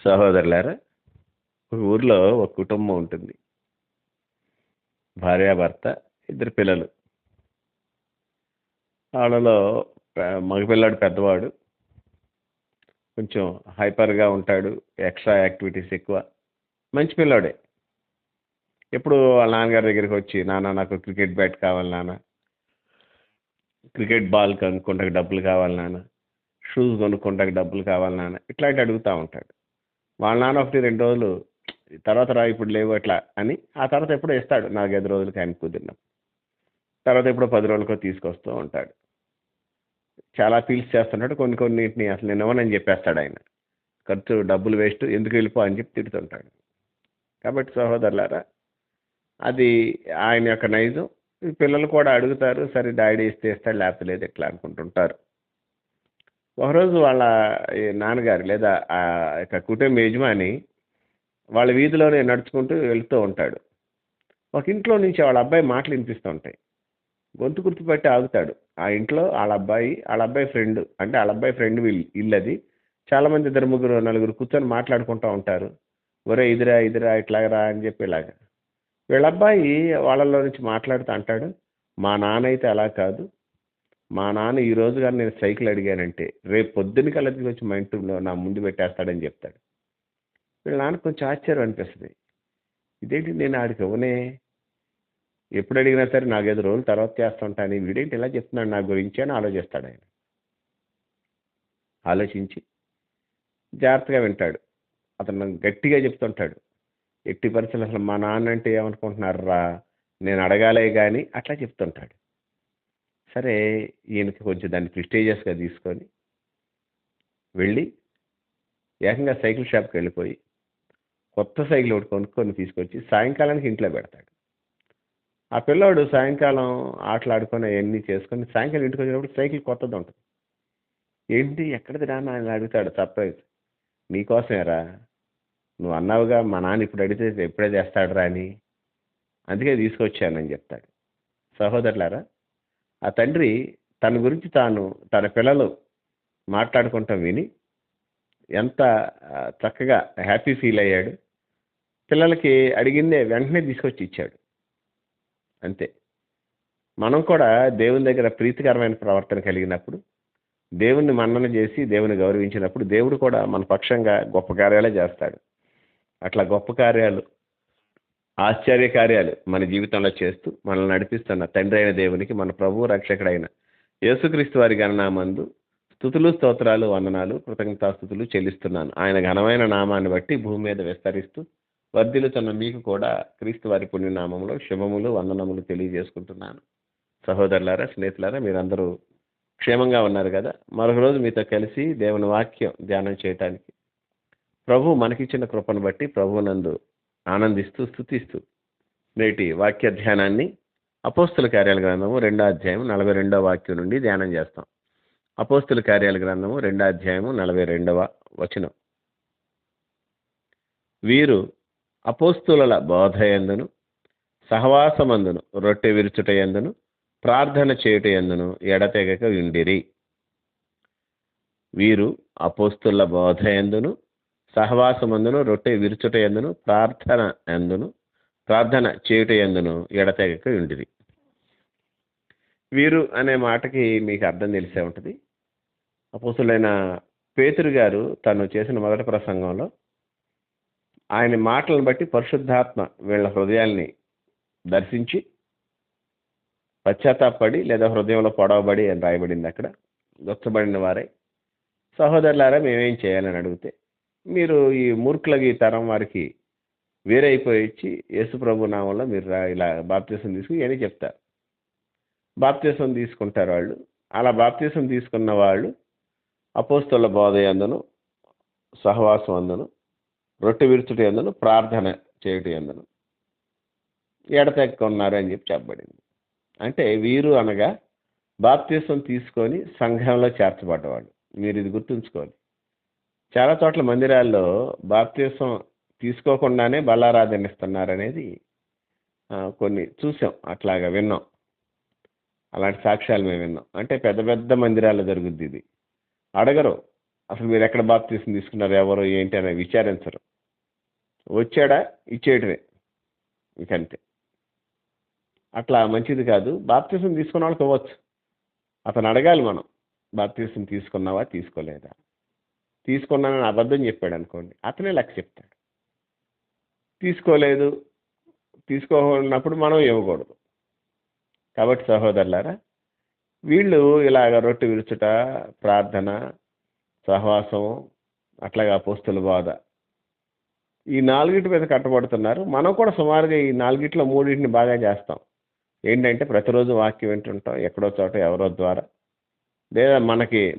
సహోదరులారా, ఒక ఊర్లో ఒక కుటుంబం ఉంటుంది. భార్యాభర్త, ఇద్దరు పిల్లలు. వాళ్ళలో మగపిల్లాడు పెద్దవాడు. కొంచెం హైపర్‌గా ఉంటాడు. ఎక్స్‌ట్రా యాక్టివిటీస్ ఎక్కువ. మంచి పిల్లోడే. ఎప్పుడు వాళ్ళ నాన్నగారి దగ్గరికొచ్చి, "నాన్న నాకు క్రికెట్ బ్యాట్ కావాలి నాన్న. క్రికెట్ బాల్ కొనుక్కుంటానికి డబ్బులు కావాలి నాన్న. షూస్ కొనుక్కుంటానికి డబ్బులు కావాలి నాన్న." ఇట్లాంటివి అడుగుతా ఉంటాడు. వాళ్ళ నాన్న 1, 2 రోజులు తర్వాత రా ఇప్పుడు లేవు అట్లా అని, ఆ తర్వాత ఎప్పుడో ఇస్తాడు 4, 5 రోజులకి ఆయనకు కుదిరినప్పుడు. తర్వాత ఎప్పుడో 10 రోజులకో తీసుకొస్తూ ఉంటాడు. చాలా ఫీల్స్ చేస్తుంటాడు. కొన్నిటిని అసలు నేను ఇవ్వనని చెప్పేస్తాడు ఆయన. ఖర్చు డబ్బులు వేస్ట్ ఎందుకు వెళ్ళిపో అని చెప్పి తిడుతుంటాడు. కాబట్టి సహోదరులారా, అది ఆయన యొక్క నైజం. ఈ పిల్లలు కూడా అడుగుతారు, సరే డాడీ ఇస్తే ఇస్తాడు లేకపోతే లేదు ఇట్లా అనుకుంటుంటారు. ఒకరోజు వాళ్ళ ఈ నాన్నగారు లేదా ఆ యొక్క కుటుంబ యజమాని వాళ్ళ వీధిలోనే నడుచుకుంటూ వెళ్తూ ఉంటాడు. ఒక ఇంట్లో నుంచి వాళ్ళ అబ్బాయి మాటలు వినిపిస్తూ ఉంటాయి. గొంతు గుర్తుపట్టి ఆగుతాడు. ఆ ఇంట్లో వాళ్ళ అబ్బాయి ఫ్రెండ్. అంటే వాళ్ళ అబ్బాయి ఫ్రెండ్ ఇల్లు అది. చాలామంది ఇద్దరు, ముగ్గురు, నలుగురు కూర్చొని మాట్లాడుకుంటూ ఉంటారు. ఒరేయ్ ఇదిరా, ఇదిరా ఇట్లాగరా అని చెప్పి ఇలాగ. వీళ్ళ అబ్బాయి వాళ్ళలో నుంచి మాట్లాడుతూ అంటాడు, మా నాన్న అయితే అలా కాదు. మా నాన్న ఈ రోజు గాని నేను సైకిల్ అడిగానంటే రేపు పొద్దున్న కల్లా వచ్చి మా ఇంట్లో నా ముందు పెట్టేస్తాడని చెప్తాడు. వీళ్ళ నాన్నకు కొంచెం ఆశ్చర్యం అనిపిస్తుంది. ఇదేంటి నేను ఆడికి ఇవ్వనే, ఎప్పుడు అడిగినా సరే 4, 5 రోజుల తర్వాత చేస్తుంటాను. వీడేంటి ఇలా చెప్తున్నాడు నా గురించి అని ఆలోచిస్తాడు ఆయన. ఆలోచించి జాగ్రత్తగా వింటాడు. అతను గట్టిగా చెప్తుంటాడు. ఎట్టి పరిస్థితులు అసలు మా నాన్న అంటే ఏమనుకుంటున్నారా, నేను అడగాలే కానీ అట్లా చెప్తుంటాడు. సరే, ఈయనకి కొంచెం దాన్ని ప్రిస్టేజియస్గా తీసుకొని వెళ్ళి ఏకంగా సైకిల్ షాప్కి వెళ్ళిపోయి కొత్త సైకిల్ ఒకటి కొనుక్కొని తీసుకొచ్చి సాయంకాలానికి ఇంట్లో పెడతాడు. ఆ పిల్లోడు సాయంకాలం ఆటలాడుకొని అవన్నీ చేసుకొని సాయంకాలం ఇంటికి వచ్చినప్పుడు సైకిల్ కొత్తది ఉంటుంది. ఏంటి ఎక్కడిది రా అని అడుగుతాడు సర్ప్రైజ్. నీకోసమేరా, నువ్వు అన్నావుగా మా నాన్న ఇప్పుడు అడిగితే ఎప్పుడే చేస్తాడురా అని, అందుకే తీసుకొచ్చానని చెప్తాడు. సహోదరులారా, ఆ తండ్రి తన గురించి తాను తన పిల్లలు మాట్లాడుకుంటాం విని ఎంత చక్కగా హ్యాపీ ఫీల్ అయ్యాడు. పిల్లలకి అడిగిందే వెంటనే తీసుకొచ్చి ఇచ్చాడు. అంతే. మనం కూడా దేవుని దగ్గర ప్రీతికరమైన ప్రవర్తన కలిగినప్పుడు, దేవుణ్ణి మన్నన చేసి దేవుని గౌరవించినప్పుడు దేవుడు కూడా మన పక్షంగా గొప్ప కార్యాలే చేస్తాడు. అట్లా గొప్ప కార్యాలు, ఆశ్చర్య కార్యాలు మన జీవితంలో చేస్తూ మనల్ని నడిపిస్తున్న తండ్రి అయిన దేవునికి, మన ప్రభువు రక్షకుడైన యేసుక్రీస్తు వారి గణనామందు స్తుతులు, స్తోత్రాలు, వందనాలు, కృతజ్ఞతాస్తుతులు చెల్లిస్తున్నాను. ఆయన ఘనమైన నామాన్ని బట్టి భూమి మీద విస్తరిస్తూ వర్ధిల్లుతున్న మీకు కూడా క్రీస్తు వారి పుణ్యనామంలో శుభములు, వందనములు తెలియజేసుకుంటున్నాను. సహోదరులారా, స్నేహితులారా, మీరందరూ క్షేమంగా ఉన్నారు కదా. మరొక రోజు మీతో కలిసి దేవుని వాక్యం ధ్యానం చేయటానికి ప్రభు మనకిచ్చిన కృపను బట్టి ప్రభువునందు ఆనందిస్తూ స్తుతిస్తూ నేటి వాక్య ధ్యానాన్ని అపోస్తుల కార్యాల గ్రంథము 2వ అధ్యాయం 42వ వాక్యం నుండి ధ్యానం చేస్తాం. అపోస్తుల కార్యాల గ్రంథము 2వ అధ్యాయము 42వ వచనం. వీరు అపోస్తుల బోధయందును సహవాసమందును రొట్టె విరుచుట యందును ప్రార్థన చేయుట యందును ఎడతెగక ఉండిరి. వీరు అపోస్తుల బోధయందును సహవాసమందును రొట్టె విరుచుట యందును ప్రార్థన చేయుట యందును ఎడతెగక ఉండిరి. వీరు అనే మాటకి మీకు అర్థం తెలిసే ఉంటుంది. అపోస్తులైన పేతురు గారు తను చేసిన మొదటి ప్రసంగంలో ఆయన మాటలను బట్టి పరిశుద్ధాత్మ వీళ్ళ హృదయాల్ని దర్శించి పశ్చాత్తాపడి లేదా హృదయంలో పొడవబడి అని రాయబడింది అక్కడ. దొచ్చబడిన వారే, సహోదరులారా మేమేం చేయాలని అడిగితే, మీరు ఈ మూర్ఖులకి ఈ తరం వారికి వేరైపోయి ఇచ్చి యేసు ప్రభు నామంలో మీరు ఇలా బాప్తీసం తీసుకుని అని చెప్తారు. బాప్తీసం తీసుకుంటారు వాళ్ళు. అలా బాప్తీసం తీసుకున్న వాళ్ళు అపోస్తుల బోధ యందును సహవాసం అందును రొట్టె విరుచుట యందును ప్రార్థన చేయుట యందును ఎడతెగక ఉన్నారు అని చెప్పి చెప్పబడింది. అంటే వీరు అనగా బాప్తీసం తీసుకొని సంఘంలో చేర్చబడ్డవాళ్ళు. మీరు ఇది గుర్తుంచుకోవాలి. చాలా చోట్ల మందిరాల్లో బాప్తీసం తీసుకోకుండానే బలారాధన ఇస్తున్నారనేది కొన్ని చూసాం, అట్లాగా విన్నాం. అలాంటి సాక్ష్యాలు మేము విన్నాం. అంటే పెద్ద పెద్ద మందిరాల్లో జరుగుద్ది ఇది. అడగరు, అసలు మీరు ఎక్కడ బాప్తీసం తీసుకున్నారు, ఎవరు ఏంటి అనేది విచారించరు. వచ్చాడా ఇచ్చేయటమే, ఇంకంతే. అట్లా మంచిది కాదు. బాప్తీసం తీసుకున్న వాళ్ళకి ఇవ్వచ్చు. అతను అడగాలి మనం, బాప్తీసం తీసుకున్నావా తీసుకోలేదా. తీసుకున్నానని అబద్ధం చెప్పాడు అనుకోండి, అతనే లెక్క చెప్తాడు. తీసుకోలేదు, తీసుకోనప్పుడు మనం ఇవ్వకూడదు. కాబట్టి సహోదరులారా, వీళ్ళు ఇలాగ రొట్టె విరుచుట, ప్రార్థన, సహవాసం, అట్లాగా అపోస్తుల బోధ, ఈ నాలుగిటి మీద కట్టబడుతున్నారు. మనం కూడా సుమారుగా ఈ నాలుగిట్లో మూడింటిని బాగా చేస్తాం. ఏంటంటే ప్రతిరోజు వాక్యం వింటుంటాం, ఎక్కడో చోట ఎవరో ద్వారా, లేదా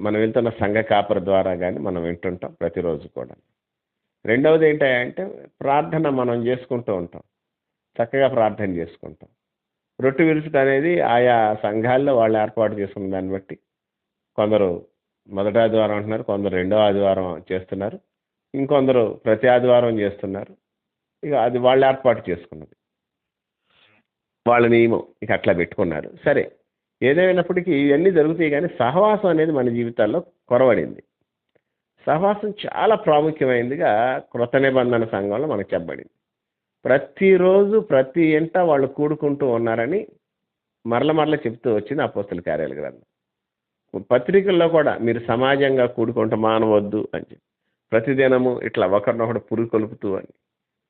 మనం వెళ్తున్న సంఘ కాపరి ద్వారా కానీ మనం వింటుంటాం ప్రతిరోజు కూడా. రెండవది ఏంటంటే ప్రార్థన మనం చేసుకుంటూ ఉంటాం, చక్కగా ప్రార్థన చేసుకుంటాం. రొట్టె విరుచుట అనేది ఆయా సంఘాల్లో వాళ్ళు ఏర్పాటు చేసుకున్న దాన్ని బట్టి, కొందరు మొదటి ఆదివారం అంటున్నారు, కొందరు రెండో ఆదివారం చేస్తున్నారు, ఇంకొందరు ప్రతి ఆదివారం చేస్తున్నారు. ఇక అది వాళ్ళు ఏర్పాటు చేసుకున్నది, వాళ్ళ నియమం, ఇక అట్లా పెట్టుకున్నారు. సరే, ఏదేమైనప్పటికీ ఇవన్నీ జరుగుతాయి. కానీ సహవాసం అనేది మన జీవితాల్లో కొరవడింది. సహవాసం చాలా ప్రాముఖ్యమైనదిగా కృత నిబంధన సంఘంలో మనకు చెప్పబడింది. ప్రతిరోజు ప్రతి ఇంట వాళ్ళు కూడుకుంటూ ఉన్నారని మరల చెప్తూ వచ్చింది అపోస్తల కార్యాల గ్రంథం. పత్రికల్లో కూడా మీరు సమాజంగా కూడుకుంటూ మానవద్దు అని చెప్పి, ప్రతిదినము ఇట్లా ఒకరినొకడు పురుగు కొలుపుతూ అని,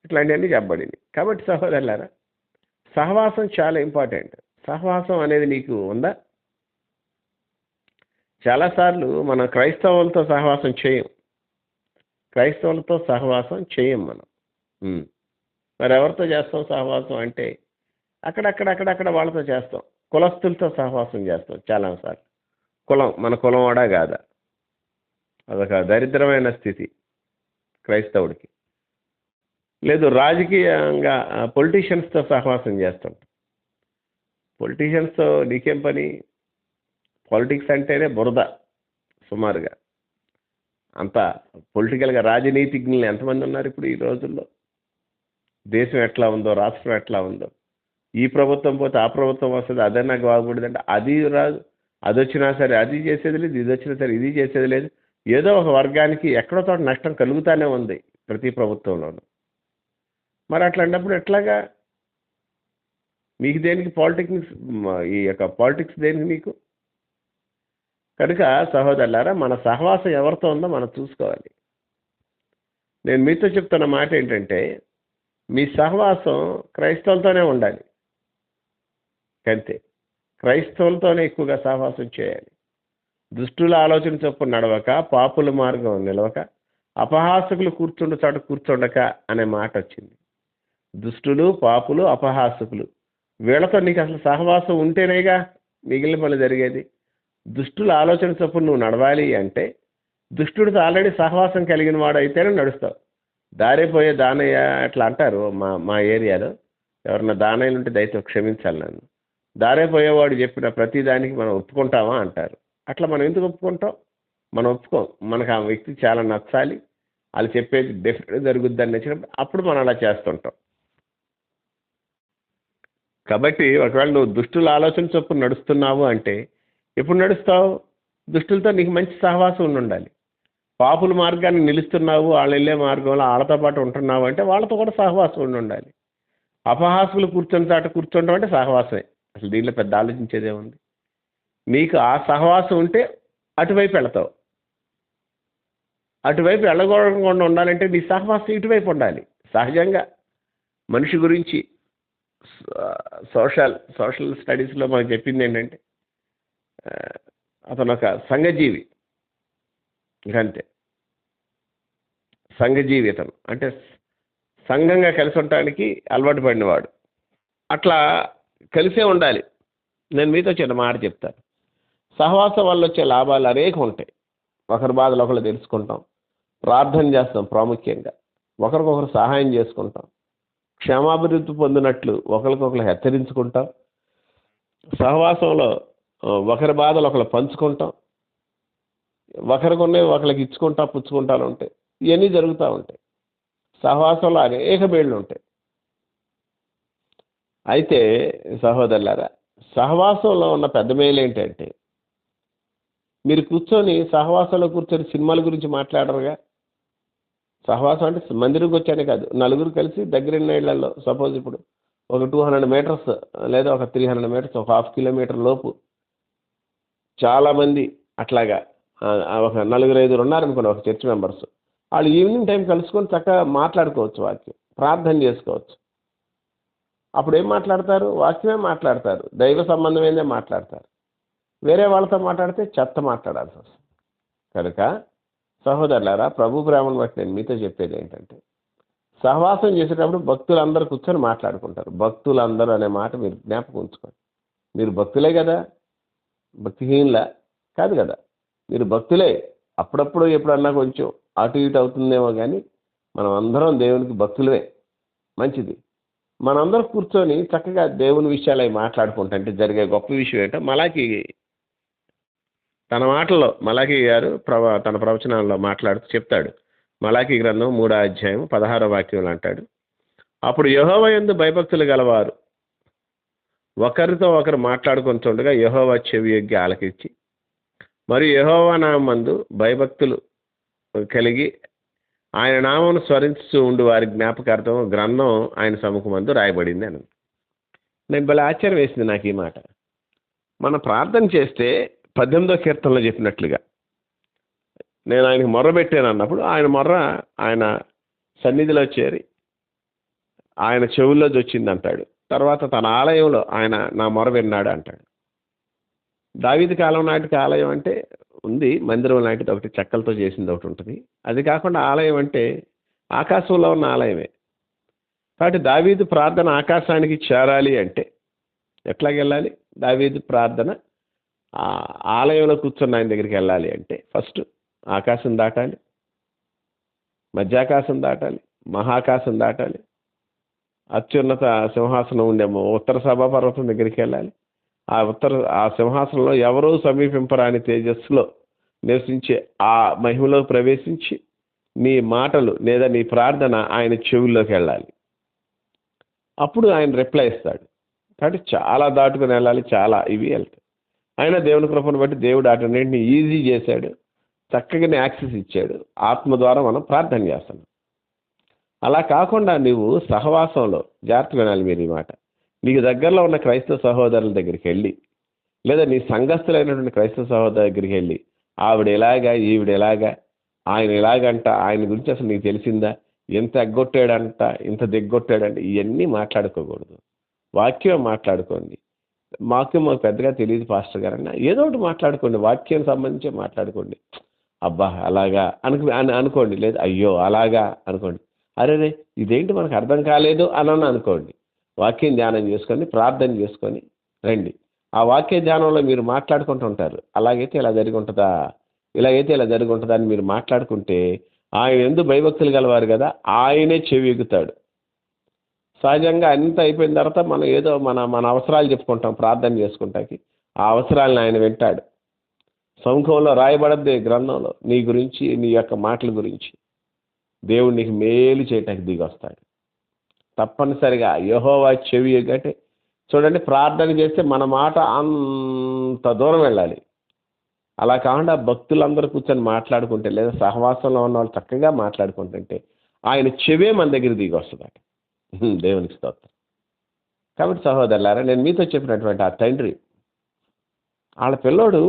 ఇట్లాంటివన్నీ చెప్పబడింది. కాబట్టి సహోదరులారా, సహవాసం చాలా ఇంపార్టెంట్. సహవాసం అనేది నీకు ఉందా? చాలాసార్లు మనం క్రైస్తవులతో సహవాసం చేయం మనం. మరి ఎవరితో చేస్తాం సహవాసం అంటే అక్కడక్కడ వాళ్ళతో చేస్తాం. కులస్తులతో సహవాసం చేస్తాం చాలాసార్లు. మన కులం వాడా కాదా, అదొక దరిద్రమైన స్థితి క్రైస్తవుడికి. లేదు, రాజకీయంగా పొలిటీషియన్స్తో సహవాసం చేస్తాం. పొలిటీషియన్స్తో నీకేం పని? పాలిటిక్స్ అంటేనే బురద సుమారుగా. అంత పొలిటికల్గా రాజనీతిజ్ఞులు ఎంతమంది ఉన్నారు ఇప్పుడు ఈ రోజుల్లో? దేశం ఎట్లా ఉందో, రాష్ట్రం ఎట్లా ఉందో, ఈ ప్రభుత్వం పోతే ఆ ప్రభుత్వం వస్తుంది, అదే నాకు బాగుపడిందంటే అది రాదు, అది వచ్చినా సరే అది చేసేది లేదు, ఇది వచ్చినా సరే ఇది చేసేది లేదు. ఏదో ఒక వర్గానికి ఎక్కడో చోట నష్టం కలుగుతూనే ఉంది ప్రతి ప్రభుత్వంలోనూ. మరి అట్లాంటప్పుడు ఎట్లాగా? మీకు దేనికి పాలిటిక్స్, ఈ యొక్క పాలిటిక్స్ దేనికి మీకు? కనుక సహోదరులారా, మన సహవాసం ఎవరితో ఉందో మనం చూసుకోవాలి. నేను మీతో చెప్తున్న మాట ఏంటంటే, మీ సహవాసం క్రైస్తవులతోనే ఉండాలి. అంతే, క్రైస్తవులతోనే ఎక్కువగా సహవాసం చేయాలి. దుష్టుల ఆలోచన చొప్పున నడవక, పాపుల మార్గం నిలవక, అపహాసకులు కూర్చుండు చోట కూర్చుండక అనే మాట వచ్చింది. దుష్టులు, పాపులు, అపహాసకులు, వీళ్ళతో నీకు అసలు సహవాసం ఉంటేనేగా మిగిలిన పనులు జరిగేది. దుష్టుల ఆలోచన చొప్పున నువ్వు నడవాలి అంటే దుష్టుడితో ఆల్రెడీ సహవాసం కలిగిన వాడు అయితేనే నడుస్తావు. దారిపోయే దానయ్య అట్లా అంటారు మా ఏరియాలో. ఎవరన్నా దానయ్యలు ఉంటే దయతో క్షమించాలి నన్ను. దారిపోయేవాడు చెప్పిన ప్రతి దానికి మనం ఒప్పుకుంటామా అంటారు. అట్లా మనం ఎందుకు ఒప్పుకుంటాం? మనం ఒప్పుకోం. మనకు ఆ వ్యక్తి చాలా నచ్చాలి, వాళ్ళు చెప్పేది డెఫినెట్గా జరుగుద్దని నచ్చినప్పుడు అప్పుడు మనం అలా చేస్తుంటాం. కాబట్టి ఒకవేళ నువ్వు దుష్టుల ఆలోచన చొప్పున నడుస్తున్నావు అంటే ఎప్పుడు నడుస్తావు? దుష్టులతో నీకు మంచి సహవాసం ఉండాలి. పాపుల మార్గాన్ని నిలుస్తున్నావు, వాళ్ళు వెళ్ళే మార్గంలో వాళ్ళతో పాటు ఉంటున్నావు అంటే వాళ్ళతో కూడా సహవాసం ఉండాలి. అపహాసులు కూర్చొని చాట కూర్చుంటాం అంటే సహవాసమే. అసలు దీంట్లో పెద్ద ఆలోచించేదే ఉంది. నీకు ఆ సహవాసం ఉంటే అటువైపు వెళతావు. అటువైపు వెళ్ళకూడకుండా ఉండాలంటే నీ సహవాసం ఇటువైపు ఉండాలి. సహజంగా మనిషి గురించి సోషల్ స్టడీస్లో మనకు చెప్పింది ఏంటంటే అతను ఒక సంఘజీవి. ఇంకంతే, సంఘజీవి అతను. అంటే సంఘంగా కలిసి ఉండటానికి అలవాటు పడినవాడు. అట్లా కలిసే ఉండాలి. నేను మీతో చిన్న మాట చెప్తాను. సహవాసం వల్ల వచ్చే లాభాలు అనేకం ఉంటాయి. ఒకరి బాధలు ఒకరు తెలుసుకుంటాం, ప్రార్థన చేస్తాం, ప్రాముఖ్యంగా ఒకరికొకరు సహాయం చేసుకుంటాం, క్షేమాభివృద్ధి పొందినట్లు ఒకరికొకరు హెచ్చరించుకుంటాం, సహవాసంలో ఒకరి బాధలు ఒకరు పంచుకుంటాం, ఒకరికొన్నే ఒకరికి ఇచ్చుకుంటా పుచ్చుకుంటాను ఉంటాయి. ఇవన్నీ జరుగుతూ ఉంటాయి. సహవాసంలో అనేక మేళ్ళు ఉంటాయి. అయితే సహోదరులారా, సహవాసంలో ఉన్న పెద్ద మేలు ఏంటంటే మీరు కూర్చొని సహవాసంలో కూర్చొని సినిమాల గురించి మాట్లాడరుగా. సహవాసం అంటే మందిరంకి వచ్చానే కాదు, నలుగురు కలిసి దగ్గరున్న ఇళ్లలో సపోజ్ ఇప్పుడు ఒక 200 మీటర్స్ లేదా ఒక 300 మీటర్స్, ఒక హాఫ్ కిలోమీటర్ లోపు చాలామంది అట్లాగా ఒక నలుగురు ఐదుగురు ఉన్నారనుకోండి ఒక చర్చ్ మెంబర్స్. వాళ్ళు ఈవినింగ్ టైం కలుసుకొని చక్కగా మాట్లాడుకోవచ్చు, వాక్యం ప్రార్థన చేసుకోవచ్చు. అప్పుడు ఏం మాట్లాడతారు? వాక్యమే మాట్లాడతారు, దైవ సంబంధమైనదే మాట్లాడతారు. వేరే వాళ్ళతో మాట్లాడితే చెత్త మాట్లాడాల్సి వస్తుంది. కనుక సహోదరులారా, ప్రభు ప్రేమను బట్టి నేను మీతో చెప్పేది ఏంటంటే, సహవాసం చేసేటప్పుడు భక్తులందరూ కూర్చొని మాట్లాడుకుంటారు. భక్తులందరూ అనే మాట మీరు జ్ఞాపకం ఉంచుకోండి. మీరు భక్తులే కదా, భక్తిహీనులా కాదు కదా, మీరు భక్తులే. అప్పుడప్పుడు ఎప్పుడన్నా కొంచెం అటు ఇటు అవుతుందేమో కానీ మనం అందరం దేవునికి భక్తులే. మంచిది. మనందరం కూర్చొని చక్కగా దేవుని విషయాలు అవి మాట్లాడుకుంటుంటే జరిగే గొప్ప విషయం ఏంటో మలాకి తన మాటల్లో, మలాకి గారు తన ప్రవచనాల్లో మాట్లాడుతూ చెప్తాడు. మలాకి గ్రంథం 3వ అధ్యాయం 16వ వాక్యంలో అంటాడు, అప్పుడు యెహోవా యందు భయభక్తులు గలవారు ఒకరితో ఒకరు మాట్లాడుకొని చూడగా యెహోవా చెవి యొగ్గి ఆలకించి, మరియు యెహోవా నామందు భయభక్తులు కలిగి ఆయన నామమును స్మరించుతూ ఉండి వారి జ్ఞాపకార్థం గ్రంథం ఆయన సముఖమందు రాయబడింది అని. నేను భలే ఆశ్చర్యం వేసింది నాకు ఈ మాట. మనం ప్రార్థన చేస్తే 18వ కీర్తనలో చెప్పినట్లుగా, నేను ఆయనకు మొర్ర పెట్టాను అన్నప్పుడు ఆయన సన్నిధిలో చేరి ఆయన చెవుల్లోది వచ్చింది అంటాడు. తర్వాత తన ఆలయంలో ఆయన నా మొర విన్నాడు అంటాడు. దావీదు కాలం నాటికి ఆలయం అంటే ఉంది, మందిరం లాంటిది ఒకటి చెక్కలతో చేసింది ఒకటి ఉంటుంది. అది కాకుండా ఆలయం అంటే ఆకాశంలో ఉన్న ఆలయమే. కాబట్టి దావీదు ప్రార్థన ఆకాశానికి చేరాలి అంటే ఎట్లాగెళ్ళాలి? దావీదు ప్రార్థన ఆలయంలో కూర్చున్న ఆయన దగ్గరికి వెళ్ళాలి అంటే ఫస్ట్ ఆకాశం దాటాలి, మధ్యాకాశం దాటాలి, మహాకాశం దాటాలి, అత్యున్నత సింహాసనం ఉండేమో ఉత్తర సభా పర్వతం దగ్గరికి వెళ్ళాలి. ఆ సింహాసనంలో ఎవరూ సమీపింపరాని తేజస్సులో నివసించే ఆ మహిమలో ప్రవేశించి నీ మాటలు లేదా నీ ప్రార్థన ఆయన చెవుల్లోకి వెళ్ళాలి. అప్పుడు ఆయన రిప్లై ఇస్తాడు. కాబట్టి చాలా దాటుకుని వెళ్ళాలి, చాలా ఇవి వెళ్తాయి. అయినా దేవుని కృపను బట్టి దేవుడు అటన్నింటినీ ఈజీ చేశాడు, చక్కగానే యాక్సెస్ ఇచ్చాడు. ఆత్మ ద్వారా మనం ప్రార్థన చేస్తున్నాం. అలా కాకుండా నువ్వు సహవాసంలో జాగ్రత్త వినాలి మీరు ఈ మాట. నీకు దగ్గరలో ఉన్న క్రైస్తవ సహోదరుల దగ్గరికి వెళ్ళి, లేదా నీ సంఘస్థులైనటువంటి క్రైస్తవ సహోదరు దగ్గరికి వెళ్ళి, ఆవిడ ఎలాగా, ఈవిడ ఎలాగా, ఆయన ఎలాగంట, ఆయన గురించి అసలు నీకు తెలిసిందా, ఎంత ఎగ్గొట్టాడంట, ఇంత దిగ్గొట్టాడంట, ఇవన్నీ మాట్లాడుకోకూడదు. వాక్యం మాట్లాడుకోండి. మాకు పెద్దగా తెలియదు పాస్టర్ గారన్న, ఏదో ఒకటి మాట్లాడుకోండి, వాక్యం సంబంధించి మాట్లాడుకోండి. అబ్బా అలాగా అనుకోండి, లేదు అయ్యో అలాగా అనుకోండి. అరే ఇదేంటి మనకు అర్థం కాలేదు అని అనుకోండి. వాక్యం ధ్యానం చేసుకొని ప్రార్థన చేసుకొని రండి. ఆ వాక్య ధ్యానంలో మీరు మాట్లాడుకుంటూ ఉంటారు. అలాగైతే ఇలా జరిగి ఉంటుందా, ఇలాగైతే ఇలా జరిగి ఉంటుందా అని మీరు మాట్లాడుకుంటే ఆయన ఎందుకు భయభక్తులు గలవారు కదా, ఆయనే చెవి ఎగుతాడు. సహజంగా అంత అయిపోయిన తర్వాత మనం ఏదో మన అవసరాలు చెప్పుకుంటాం ప్రార్థన చేసుకుంటాకి. ఆ అవసరాలను ఆయన వింటాడు. సముఖంలో రాయబడద్ది గ్రంథంలో నీ గురించి, నీ యొక్క మాటల గురించి. దేవుడు నీకు మేలు చేయటానికి దిగి వస్తాడు. తప్పనిసరిగా యెహోవా చెవి అంటే చూడండి, ప్రార్థన చేస్తే మన మాట అంత దూరం వెళ్ళాలి. అలా కాకుండా భక్తులందరూ కూర్చొని మాట్లాడుకుంటే, లేదా సహవాసంలో ఉన్న వాళ్ళు చక్కగా మాట్లాడుకుంటుంటే ఆయన చెవే మన దగ్గర దిగి వస్తుందట. దేవునికి స్తోత్రం. కాబట్టి సహోదరులారా, నేను మీతో చెప్పినటువంటి ఆ తండ్రి వాళ్ళ పిల్లోడు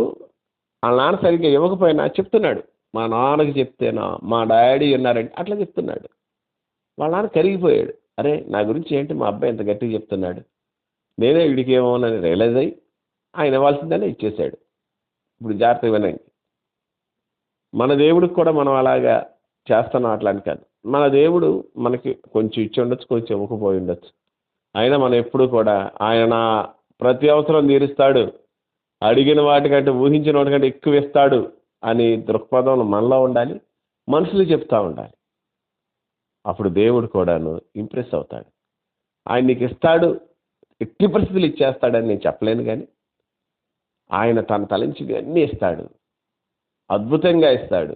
వాళ్ళ నాన్న సరిగ్గా ఇవ్వకపోయినా చెప్తున్నాడు, మా నాన్నకి చెప్తేనా మా డాడీ ఉన్నారండి అట్లా చెప్తున్నాడు. వాళ్ళ నాన్న కరిగిపోయాడు. అరే నా గురించి ఏంటి మా అబ్బాయి ఎంత గట్టిగా చెప్తున్నాడు, నేనే వీడికి ఏమోనని రియలైజ్ అయ్యి ఆయన ఇవ్వాల్సిందని ఇచ్చేశాడు. ఇప్పుడు జాగ్రత్తగా వినండి, మన దేవుడికి కూడా మనం అలాగా చేస్తున్నాం అట్లా అని కాదు. మన దేవుడు మనకి కొంచెం ఇచ్చి ఉండొచ్చు, కొంచెం ఇవ్వకపోయి ఉండొచ్చు. అయినా మనం ఎప్పుడు కూడా ఆయన ప్రతి అవసరం తీరుస్తాడు, అడిగిన వాటికంటే ఊహించిన వాటికంటే ఎక్కువ ఇస్తాడు అని దృక్పథం మనలో ఉండాలి, మనుషులు చెప్తూ ఉండాలి. అప్పుడు దేవుడు కూడాను ఇంప్రెస్ అవుతాడు. ఆయన నీకు ఇస్తాడు, ఎట్టి పరిస్థితులు ఇచ్చేస్తాడని నేను చెప్పలేను, కానీ ఆయన తన తలంచి అన్నీ ఇస్తాడు, అద్భుతంగా ఇస్తాడు,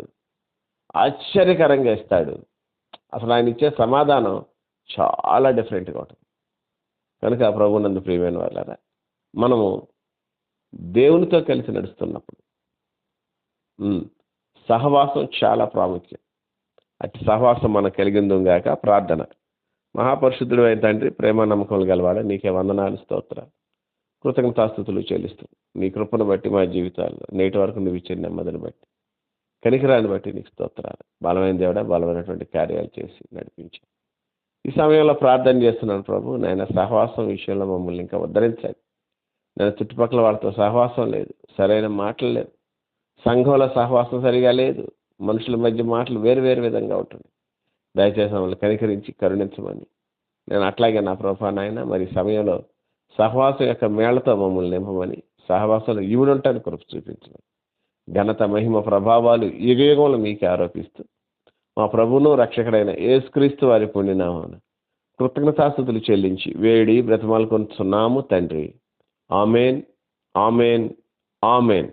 ఆశ్చర్యకరంగా ఇస్తాడు. అసలు ఆయన ఇచ్చే సమాధానం చాలా డిఫరెంట్గా ఉంటుంది. కనుక ప్రభువునందు ప్రియమైన వాళ్ళారా, మనము దేవునితో కలిసి నడుస్తున్నప్పుడు ఉమ్. సహవాసం చాలా ప్రాముఖ్యం. అతి సహవాసం మనకు కలిగిందుగాక ప్రార్థన. మహాపరిశుద్ధుడు అయిన తండ్రి, ప్రేమ నమ్మకములు గలవాడ, నీకే వందనాలు, స్తోత్రాలు, కృతజ్ఞతాస్తుతులు చెల్లిస్తూ నీ కృపను బట్టి మా జీవితాల్లో నేటి వరకు నువ్వు ఇచ్చిన నెమ్మదిని బట్టి, కనికరాన్ని బట్టి నీకు స్తోత్రాలు. బలమైన దేవుడా, బలమైనటువంటి కార్యాలు చేసి నడిపించి ఈ సమయంలో ప్రార్థన చేస్తున్నాను ప్రభు. నాయన సహవాసం విషయంలో మమ్మల్ని ఇంకా ఉద్ధరించాలి. నేను చుట్టుపక్కల వాళ్ళతో సహవాసం లేదు, సరైన మాటలు లేదు, సంఘంలో సహవాసం సరిగా లేదు, మనుషుల మధ్య మాటలు వేరు వేరు విధంగా ఉంటుంది. దయచేసి మమ్మల్ని కనికరించి కరుణించమని నేను అట్లాగే నా ప్రభా నాయన మరి సమయంలో సహవాసం యొక్క మేళ్లతో మమ్మల్ని నింపమని, సహవాసంలో ఈవుడుంటాను కృప చూపించమని, ఘనత మహిమ ప్రభావాలు యుగయుగములు మీకే ఆరోపిస్తూ మా ప్రభువును రక్షకుడైన యేసుక్రీస్తు వారి పుణ్యనామమున కృతజ్ఞతాస్తుతులు చెల్లించి వేడి బ్రతమాలుకొనుచున్నాము తండ్రి. Amen, amen, amen.